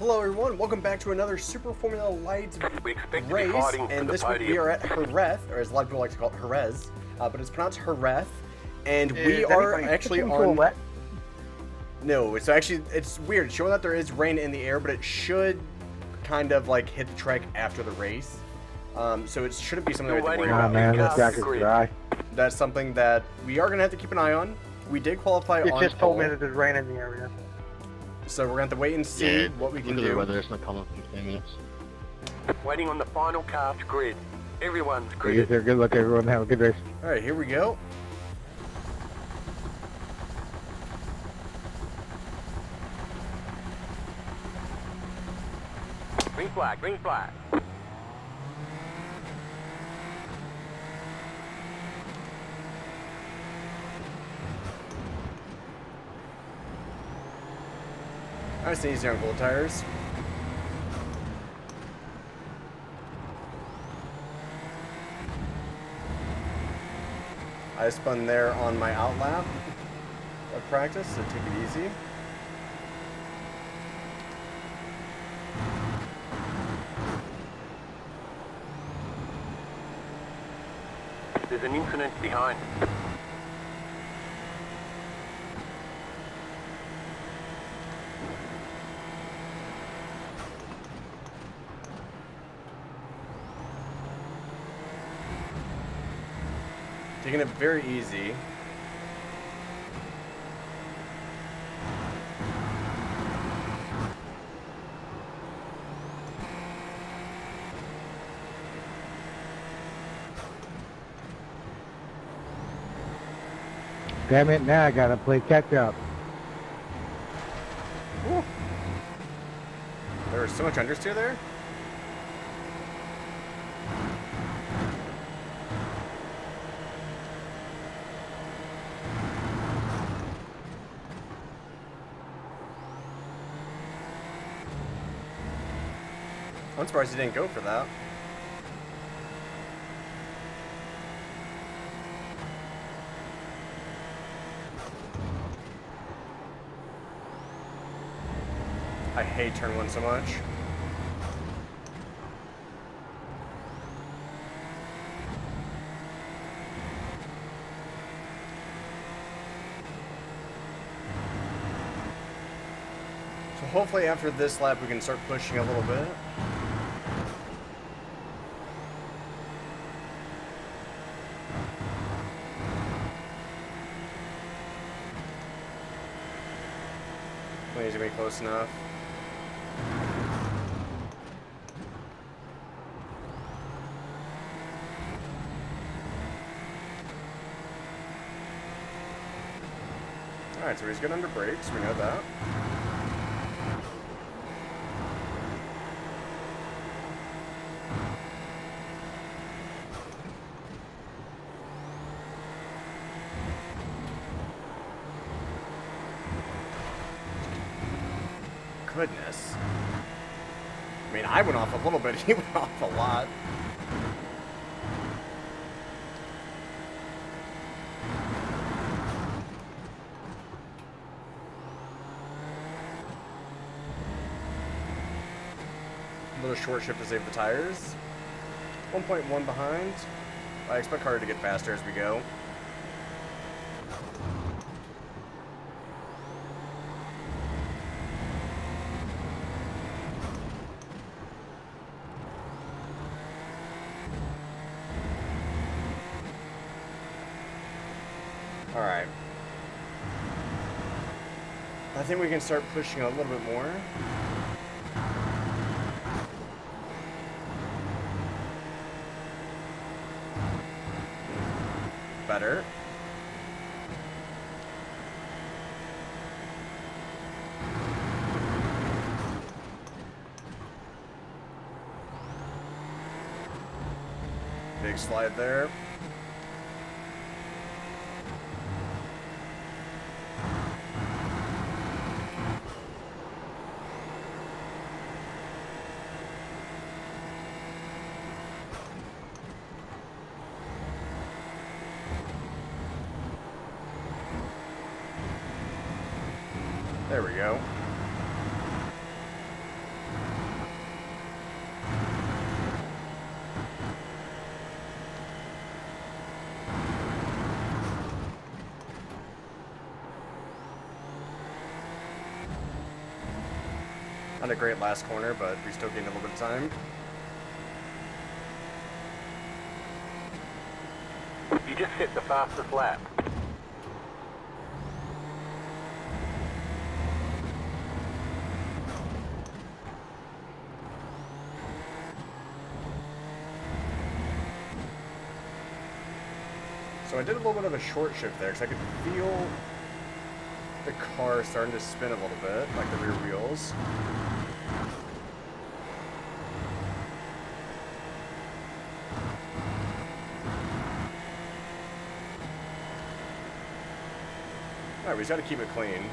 Hello everyone, welcome back to another Super Formula Light race, and this week we are at Jerez, or as a lot of people like to call it Jerez, but it's pronounced Jerez, and we are actually on... No, it's weird, it's showing that there is rain in the air, but it should kind of like hit the track after the race, so it shouldn't be something we have to worry about. Man, this track is dry. That's something that we are going to have to keep an eye on. We did qualify on It just told me that there's rain in the area. So we're going to have to wait and see what we can do. Whether it's not coming in 15 minutes. Waiting on the final car to grid. Everyone's Good grid. luck, everyone. Have a good race. Alright, here we go. Green flag, green flag. Nice and easy on cold tires. I spun there on my out lap of practice, so take it easy. There's an incident behind. Taking it very easy. Damn it, now I gotta play catch up. Woo. There was so much understeer there. I'm surprised he didn't go for that. I hate turn one so much. So hopefully after this lap we can start pushing a little bit. He's gonna be close enough. Alright, so he's good under brakes, we know that. Goodness. I mean, I went off a little bit, he went off a lot. A little short shift to save the tires. 1.1 behind. I expect Carter to get faster as we go. Alright. I think we can start pushing a little bit more. Better. Big slide there. There we go. Not a great last corner, but we still gained a little bit of time. You just hit the fastest lap. So I did a little bit of a short shift there because I could feel the car starting to spin a little bit, like the rear wheels. Alright, we just gotta keep it clean.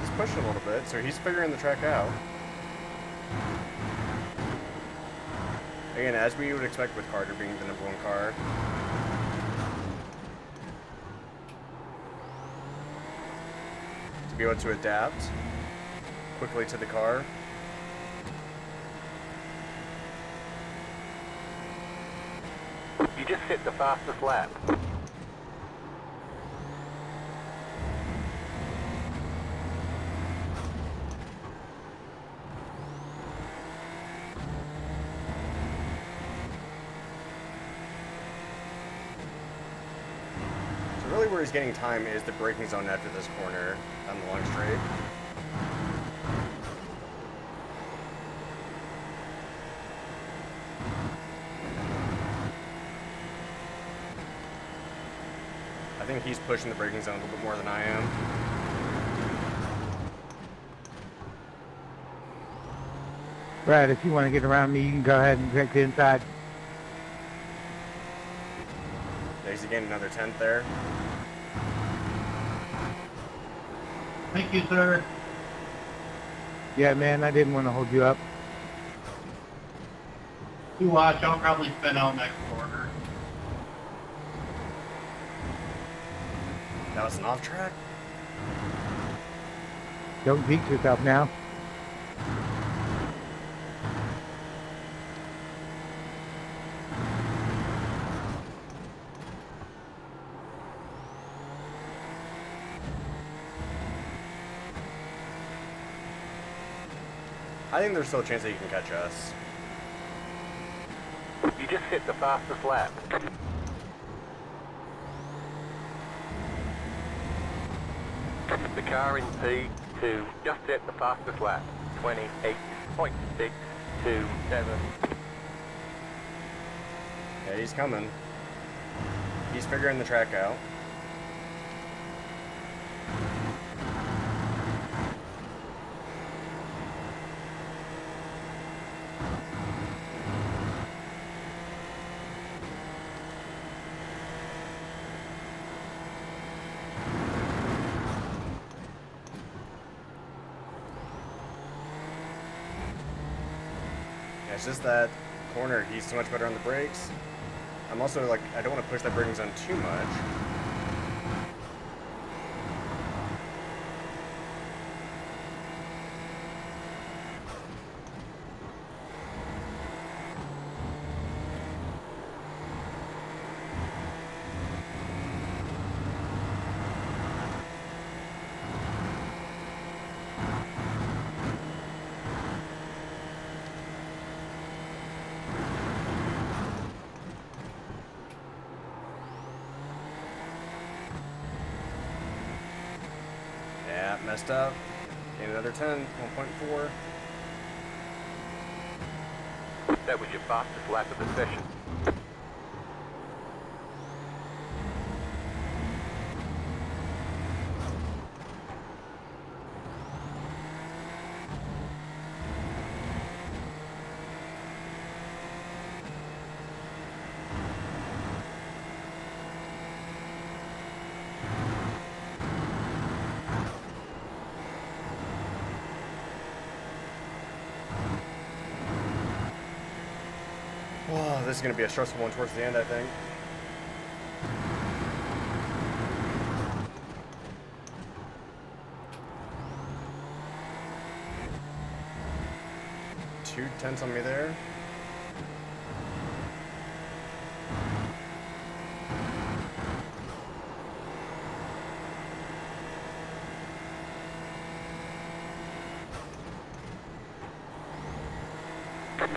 He's pushing a little bit, so he's figuring the track out. Again, as we would expect with Carter being the #1 car. To be able to adapt quickly to the car. You just hit the fastest lap. Really where he's getting time is the braking zone after this corner on the long straight. I think he's pushing the braking zone a little bit more than I am. Brad, if you want to get around me, you can go ahead and take the inside. Yeah, he's gained another 10th there. Thank you, sir. Yeah, man, I didn't want to hold you up. You watch, I'll probably spin out next quarter. That was an off track? Don't jinx yourself now. I think there's still a chance that he can catch us. You just hit the fastest lap. The car in P2 just hit the fastest lap. 28.627. Yeah, he's coming. He's figuring the track out. It's just that corner, he's too much better on the brakes. I'm also like, I don't want to push that braking zone too much. Yeah, messed up. Gain another 10, 1.4. That was your fastest lap of the session. this is going to be a stressful one towards the end, I think. Two tenths on me there.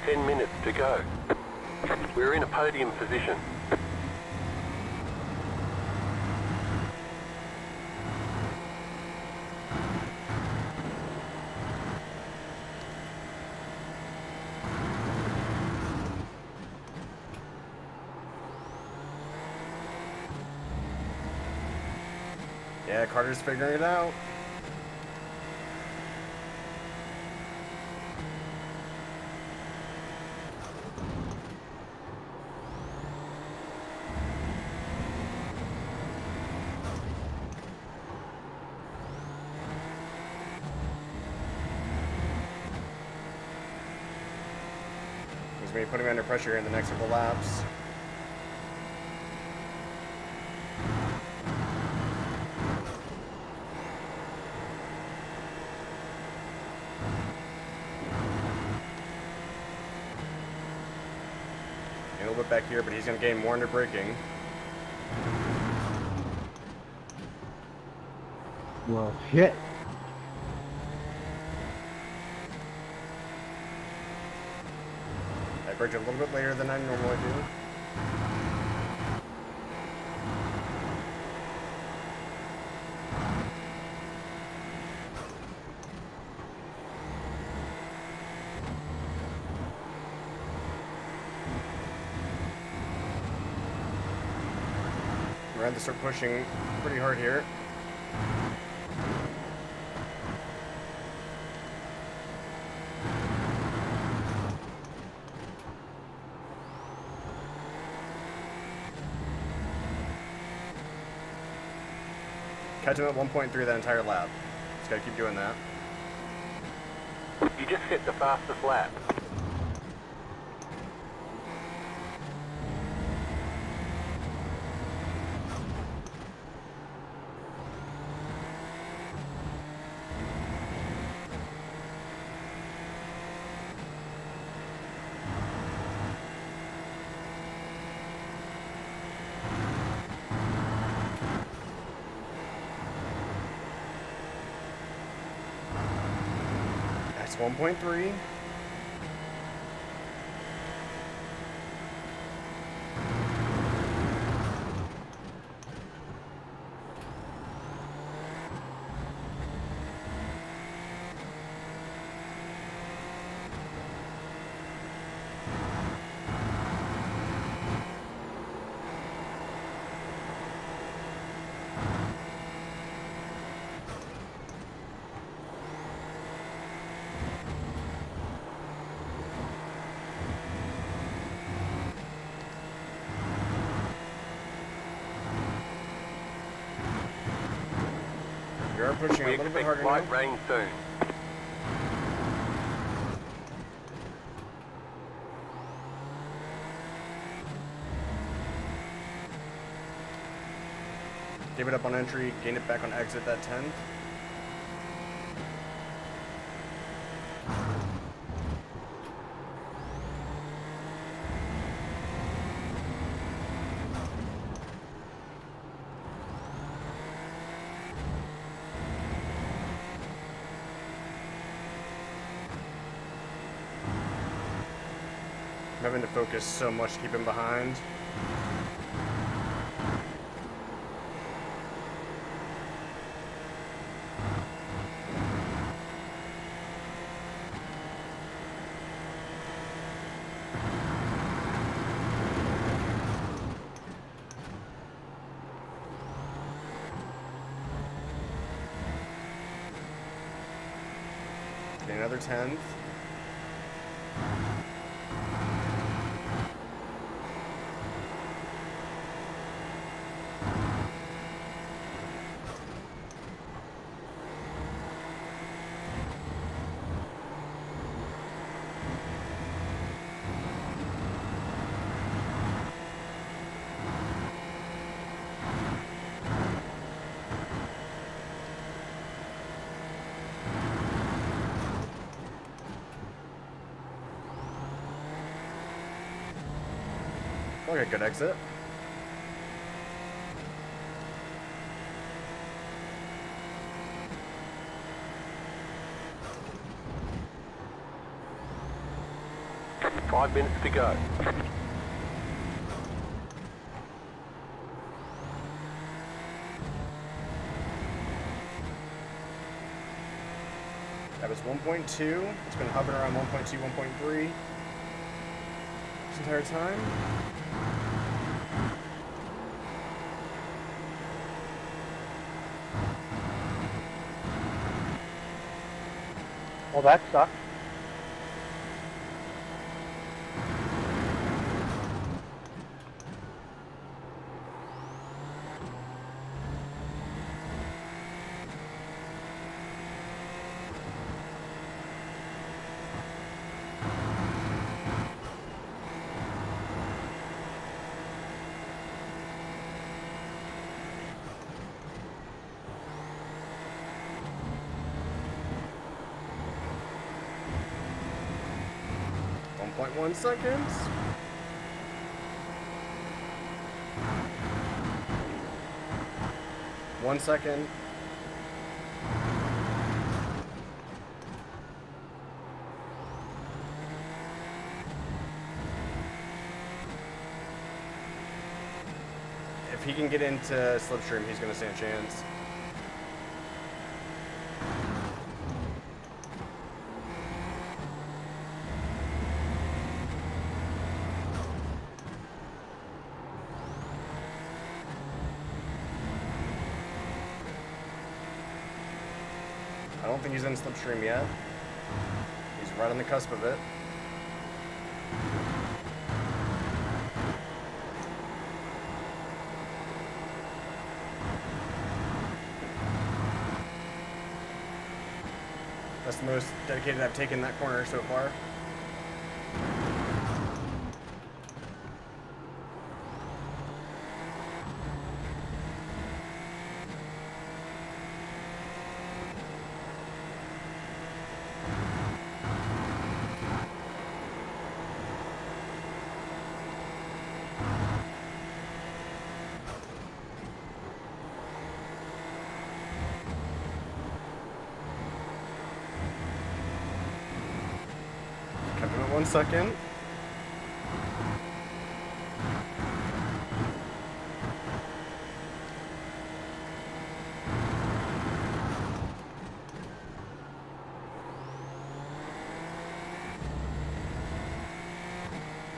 Ten minutes to go. We're in a podium position. Yeah, Carter's figuring it out. He's going to be putting me under pressure here in the next couple laps. A little bit back here, but he's going to gain more under braking. Well, shit. I braked a little bit later than I normally do. We're going to start pushing pretty hard here. Catch him at 1.3 that entire lap. Just gotta keep doing that. You just hit the fastest lap. That's 1.3. We are pushing a We little bit expect harder light now. rain soon. Gave it up on entry, gained it back on exit that 10th. I'm having to focus so much to keep him behind. Getting another 10th. Okay, good exit. Five minutes to go. That was 1.2. It's been hovering around 1.2, 1.3 this entire time. Well, that sucks. .1 seconds. One second. If he can get into slipstream, he's going to stand a chance. I don't think he's in slipstream yet. He's right on the cusp of it. That's the most dedicated I've taken that corner so far. Kept him at 1 second.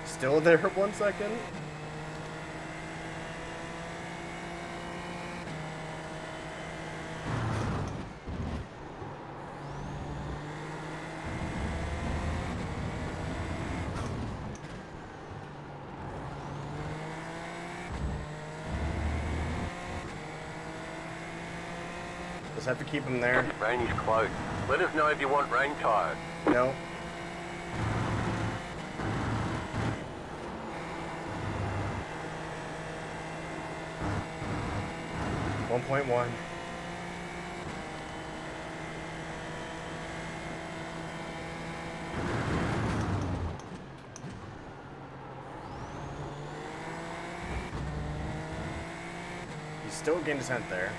Still there at 1 second. Just have to keep him there. Rain is close. Let us know if you want rain tires. No. One point one. He's still gained a tenth there.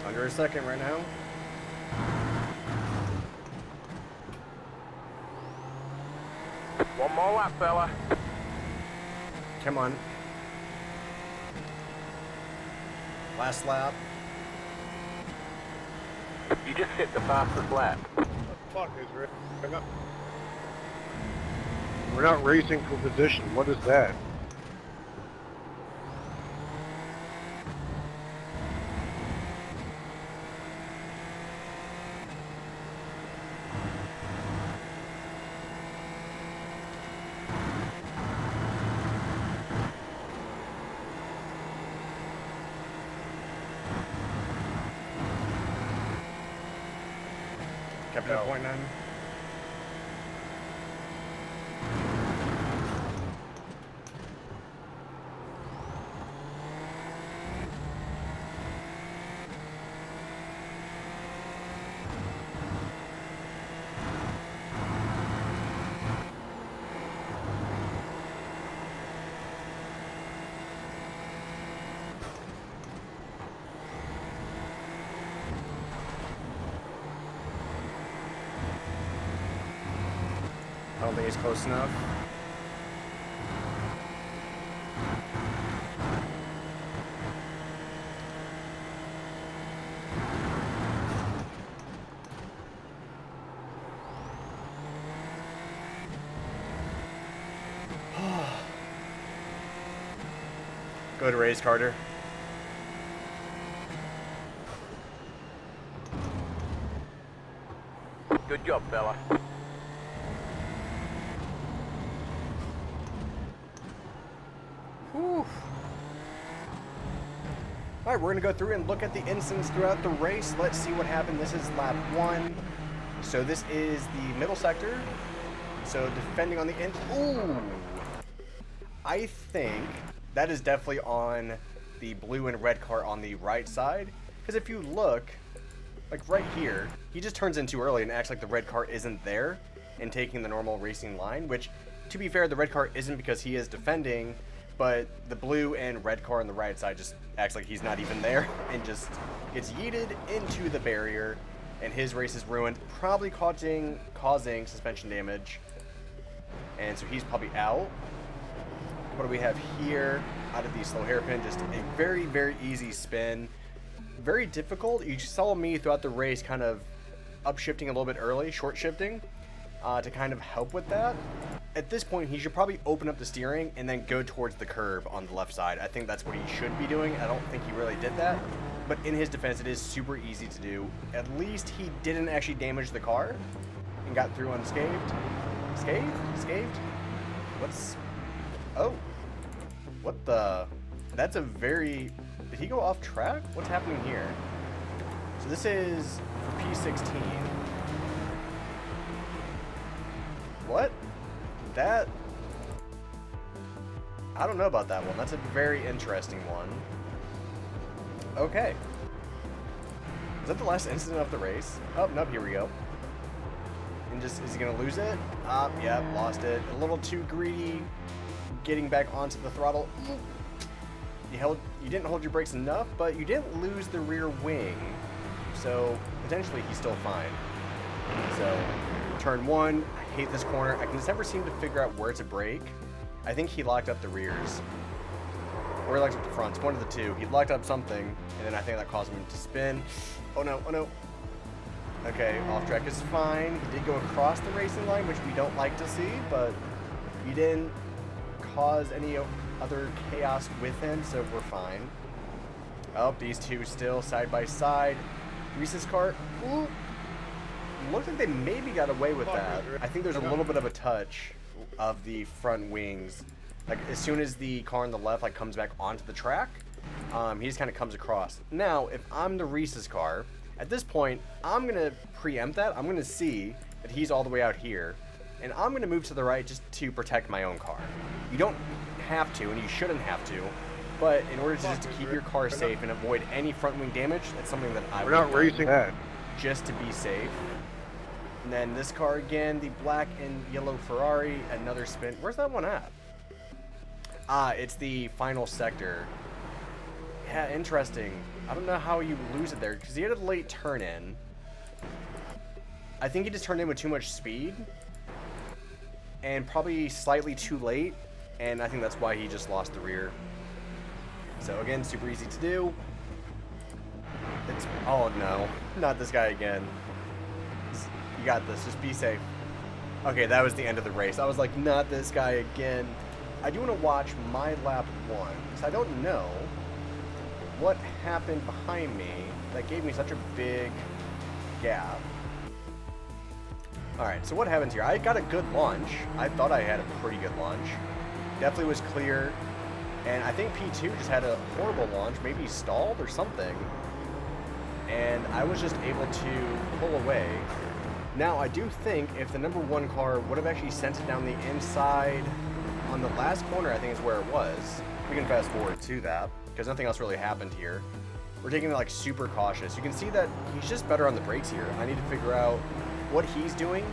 Under a second right now. One more lap, fella. Come on. Last lap. You just hit the fastest lap. What the fuck is racing? We're not racing for position. What is that? Kept it at 0.9. I don't think he's close enough. Go to race, Carter. Good job, fella. Whew. Alright, we're going to go through and look at the incidents throughout the race. Let's see what happened. This is lap 1. So this is the middle sector. So defending on the end. Ooh! I think that is definitely on the blue and red car on the right side. Because if you look, like right here, he just turns in too early and acts like the red car isn't there and taking the normal racing line. Which, to be fair, the red car isn't because he is defending. But the blue and red car on the right side just acts like he's not even there and just gets yeeted into the barrier, and his race is ruined, probably causing suspension damage, and so he's probably out. What do we have here? Out of the slow hairpin, just a very, very easy spin. Very difficult. You saw me throughout the race kind of upshifting a little bit early, short shifting, to kind of help with that. At this point, he should probably open up the steering and then go towards the curb on the left side. I think that's what he should be doing. I don't think he really did that. But in his defense, it is super easy to do. At least he didn't actually damage the car and got through unscathed. Scathed? What's... Oh. What the... That's a very... Did he go off track? What's happening here? So this is for P16. What? That... I don't know about that one. That's a very interesting one. Okay. Is that the last incident of the race? Oh, nope, here we go. And just, is he gonna lose it? Yep, lost it. A little too greedy. Getting back onto the throttle. You didn't hold your brakes enough, but you didn't lose the rear wing. So, potentially he's still fine. So, turn 1. I hate this corner. I can just never seem to figure out where to brake. I think he locked up the rears. Or he locked up the fronts. One of the two. He locked up something, and then I think that caused him to spin. Oh no, oh no. Okay, off track is fine. He did go across the racing line, which we don't like to see, but he didn't cause any other chaos with him, so we're fine. Oh, these two still side by side. Reese's cart. Ooh. Looks like they maybe got away with that. I think there's a little bit of a touch of the front wings. Like, as soon as the car on the left like comes back onto the track, he just kind of comes across. Now, if I'm the Reese's car, at this point, I'm going to preempt that. I'm going to see that he's all the way out here, and I'm going to move to the right just to protect my own car. You don't have to, and you shouldn't have to, but in order to just to keep your car safe and avoid any front wing damage, that's something that I would do. We're not racing that. Just to be safe. And then this car again, the black and yellow Ferrari, another spin. Where's that one at? It's the final sector. Yeah, interesting. I don't know how you lose it there, because he had a late turn in. I think he just turned in with too much speed, and probably slightly too late, and I think that's why he just lost the rear. So again, super easy to do. It's, oh no, not this guy again. You got this, just be safe. Okay, that was the end of the race. I was like, not this guy again. I do want to watch my lap 1, because I don't know what happened behind me that gave me such a big gap. Alright, so what happens here? I got a good launch. I thought I had a pretty good launch. Definitely was clear. And I think P2 just had a horrible launch, maybe stalled or something. And I was just able to pull away. Now, I do think if the number 1 car would have actually sent it down the inside on the last corner, I think is where it was. We can fast forward to that, because nothing else really happened here. We're taking it like super cautious. You can see that he's just better on the brakes here. I need to figure out what he's doing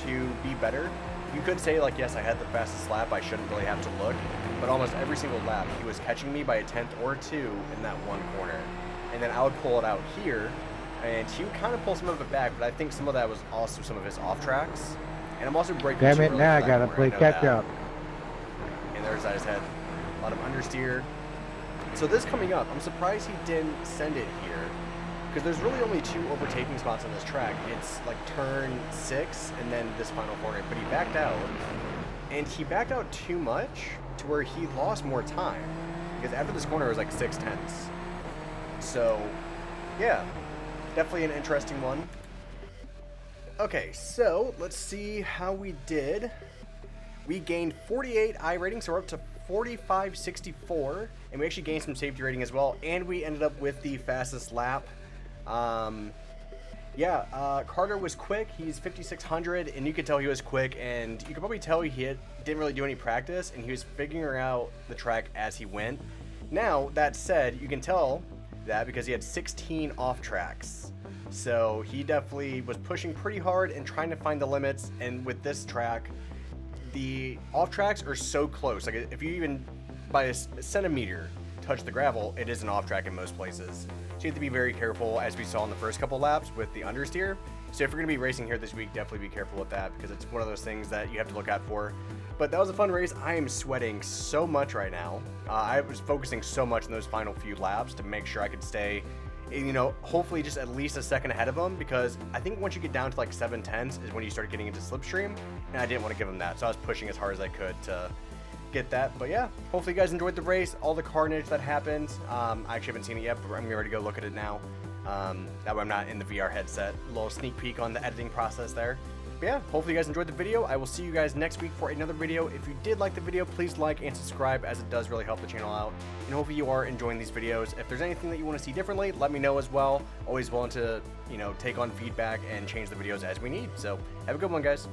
to be better. You could say like, yes, I had the fastest lap, I shouldn't really have to look, but almost every single lap he was catching me by a tenth or two in that one corner. And then I would pull it out here, and he would kind of pull some of it back, but I think some of that was also some of his off tracks. And I'm also breaking Damn too it, early now I for that gotta corner, play know catch that. up. And there's I just had a lot of understeer. So this coming up, I'm surprised he didn't send it here, because there's really only 2 overtaking spots on this track. It's like turn 6 and then this final corner, but he backed out. And he backed out too much to where he lost more time, because after this corner it was like 6/10. So yeah, definitely an interesting one. Okay, so let's see how we did. We gained 48 iRating, so we're up to 4564, and we actually gained some safety rating as well, and we ended up with the fastest lap. Carter was quick. He's 5600, and you could tell he was quick, and you could probably tell he didn't really do any practice, and he was figuring out the track as he went. Now, that said, you can tell that because he had 16 off tracks. So he definitely was pushing pretty hard and trying to find the limits, and with this track, the off tracks are so close. Like if you even by a centimeter touch the gravel, it is an off track in most places. So you have to be very careful, as we saw in the first couple laps with the understeer. So if you're going to be racing here this week, definitely be careful with that, because it's one of those things that you have to look out for. But that was a fun race. I am sweating so much right now. I was focusing so much in those final few laps to make sure I could stay, you know, hopefully just at least a second ahead of him, because I think once you get down to like 7/10 is when you start getting into slipstream, and I didn't want to give him that, so I was pushing as hard as I could to get that. But yeah, hopefully you guys enjoyed the race, all the carnage that happened. I actually haven't seen it yet, but I'm ready to go look at it now. That way I'm not in the VR headset. A little sneak peek on the editing process there. But yeah, hopefully you guys enjoyed the video. I will see you guys next week for another video. If you did like the video, please like and subscribe, as it does really help the channel out. And hopefully you are enjoying these videos. If there's anything that you want to see differently, let me know as well. Always willing to, you know, take on feedback and change the videos as we need. So have a good one, guys.